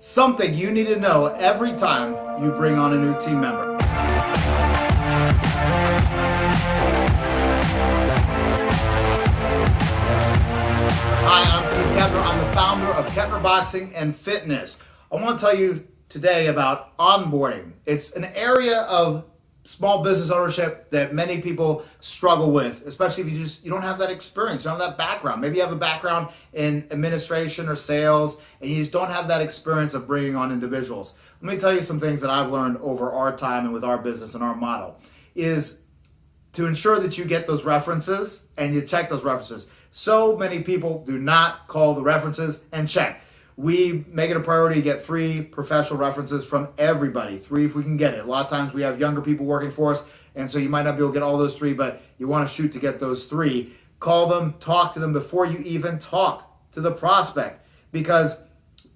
Something you need to know every time you bring on a new team member. Hi, I'm Keppner. I'm the founder of Keppner Boxing and Fitness. I want to tell you today about onboarding. It's an area of small business ownership that many people struggle with, especially if you don't have that experience, you don't have that background. Maybe you have a background in administration or sales, and you just don't have that experience of bringing on individuals. Let me tell you some things that I've learned over our time and with our business and our model is to ensure that you get those references and you check those references. So many people do not call the references and check. We make it a priority to get 3 professional references from everybody, 3 if we can get it. A lot of times we have younger people working for us, and so you might not be able to get all those 3, but you want to shoot to get those 3. Call them, talk to them before you even talk to the prospect, because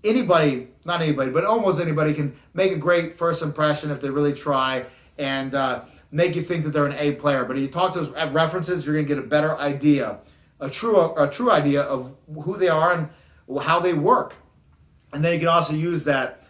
anybody, not anybody, but almost anybody can make a great first impression if they really try and make you think that they're an A player. But if you talk to those references, you're going to get a better idea, a true idea of who they are and how they work. And then you can also use that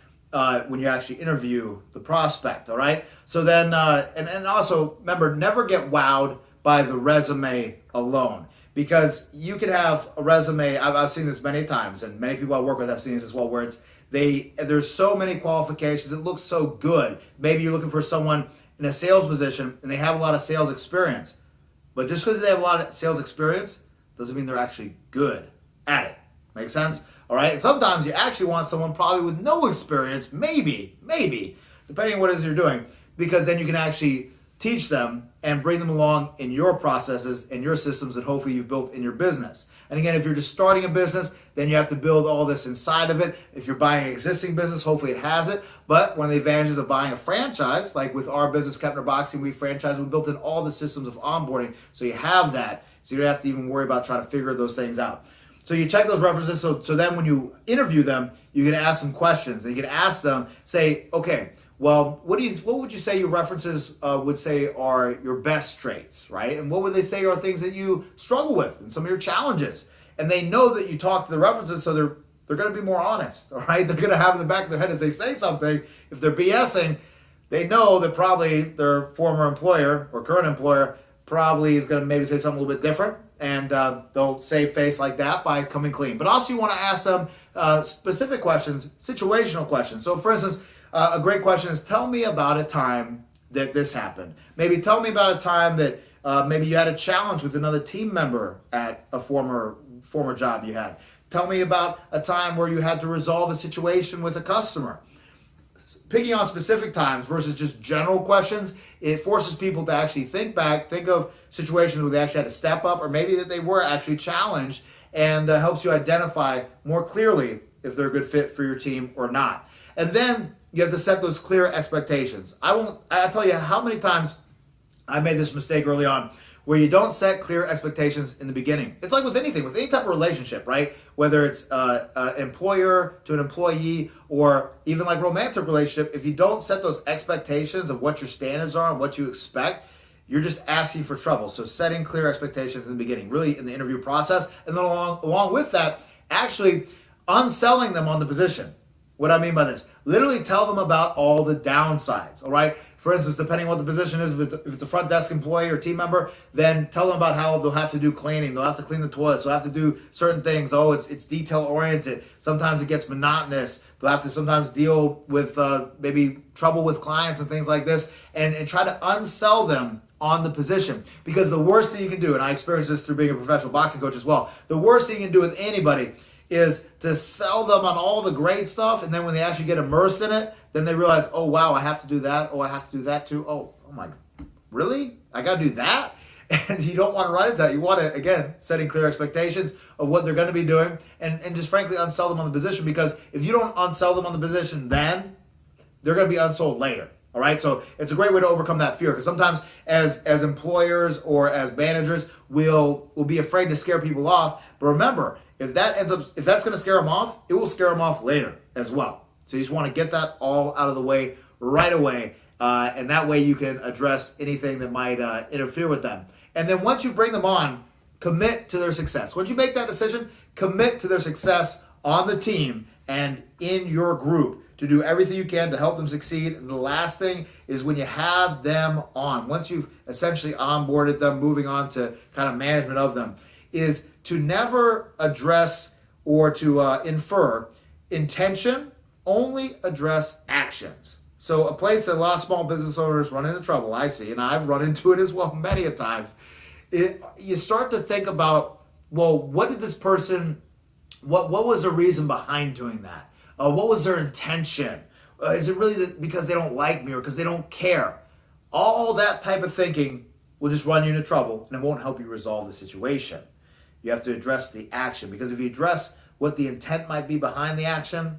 when you actually interview the prospect, all right? So then, and also, remember, never get wowed by the resume alone. Because you can have a resume, I've seen this many times, and many people I work with have seen this as well, where there's so many qualifications, it looks so good. Maybe you're looking for someone in a sales position, and they have a lot of sales experience. But just because they have a lot of sales experience doesn't mean they're actually good at it. Make sense? All right, and sometimes you actually want someone probably with no experience, maybe, depending on what it is you're doing, because then you can actually teach them and bring them along in your processes and your systems that hopefully you've built in your business. And again, if you're just starting a business, then you have to build all this inside of it. If you're buying an existing business, hopefully it has it. But one of the advantages of buying a franchise, like with our business, Keppner Boxing, we built in all the systems of onboarding, so you have that, so you don't have to even worry about trying to figure those things out. So you check those references, so then when you interview them, you can ask them questions. And you can ask them, say, okay, well, what would you say your references would say are your best traits, right? And what would they say are things that you struggle with and some of your challenges? And they know that you talk to the references, so they're going to be more honest, all right? They're going to have in the back of their head as they say something, if they're BSing, they know that probably their former employer or current employer probably is going to maybe say something a little bit different. And they'll save face like that by coming clean. But also you want to ask them specific questions, situational questions. So for instance, a great question is, tell me about a time that this happened. Maybe tell me about a time that maybe you had a challenge with another team member at a former job you had. Tell me about a time where you had to resolve a situation with a customer. Picking on specific times versus just general questions, it forces people to actually think of situations where they actually had to step up, or maybe that they were actually challenged, and helps you identify more clearly if they're a good fit for your team or not. And then you have to set those clear expectations. I'll tell you how many times I made this mistake early on, where you don't set clear expectations in the beginning. It's like with anything, with any type of relationship, right? Whether it's an employer to an employee, or even like romantic relationship, if you don't set those expectations of what your standards are and what you expect, you're just asking for trouble. So setting clear expectations in the beginning, really in the interview process, and then along with that, actually unselling them on the position. What I mean by this, literally tell them about all the downsides, all right? For instance, depending on what the position is, if it's a front desk employee or team member, then tell them about how they'll have to do cleaning. They'll have to clean the toilets. They'll have to do certain things. Oh, it's detail-oriented. Sometimes it gets monotonous. They'll have to sometimes deal with maybe trouble with clients and things like this, and try to unsell them on the position. Because the worst thing you can do, and I experienced this through being a professional boxing coach as well, the worst thing you can do with anybody is to sell them on all the great stuff, and then when they actually get immersed in it, then they realize, oh wow, I have to do that. Oh, I have to do that too. Oh my, really? I got to do that? And you don't want to run into that. You want to, again, setting clear expectations of what they're going to be doing, and just frankly unsell them on the position, because if you don't unsell them on the position, then they're going to be unsold later. All right, so it's a great way to overcome that fear, because sometimes as employers or as managers, we'll be afraid to scare people off. But remember, if that's going to scare them off, it will scare them off later as well. So you just want to get that all out of the way right away, and that way you can address anything that might interfere with them. And then once you bring them on, commit to their success. Once you make that decision, commit to their success on the team, and in your group to do everything you can to help them succeed. And the last thing is when you have them on, once you've essentially onboarded them, moving on to kind of management of them, is to never address or to infer intention, only address actions. So a place that a lot of small business owners run into trouble, I see, and I've run into it as well many a times, you start to think about, well, what did this person, what was the reason behind doing that? What was their intention? Is it really because they don't like me or because they don't care? All that type of thinking will just run you into trouble and it won't help you resolve the situation. You have to address the action, because if you address what the intent might be behind the action,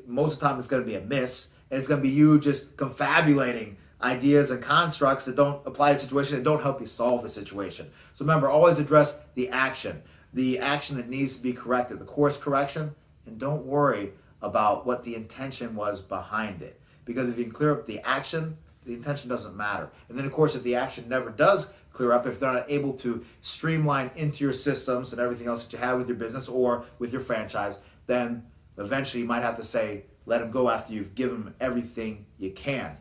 most of the time it's going to be a miss, and it's going to be you just confabulating ideas and constructs that don't apply to the situation and don't help you solve the situation. So remember, always address the action that needs to be corrected, the course correction, and don't worry about what the intention was behind it. Because if you can clear up the action, the intention doesn't matter. And then of course, if the action never does clear up, if they're not able to streamline into your systems and everything else that you have with your business or with your franchise, then eventually you might have to say, let them go after you've given them everything you can.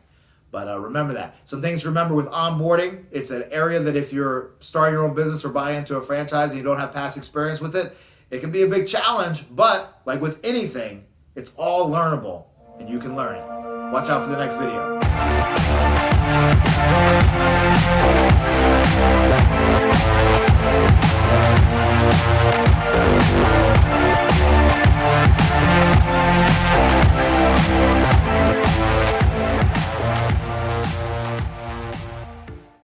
But remember that. Some things to remember with onboarding, it's an area that if you're starting your own business or buying into a franchise and you don't have past experience with it, it can be a big challenge, but like with anything, it's all learnable and you can learn it. Watch out for the next video.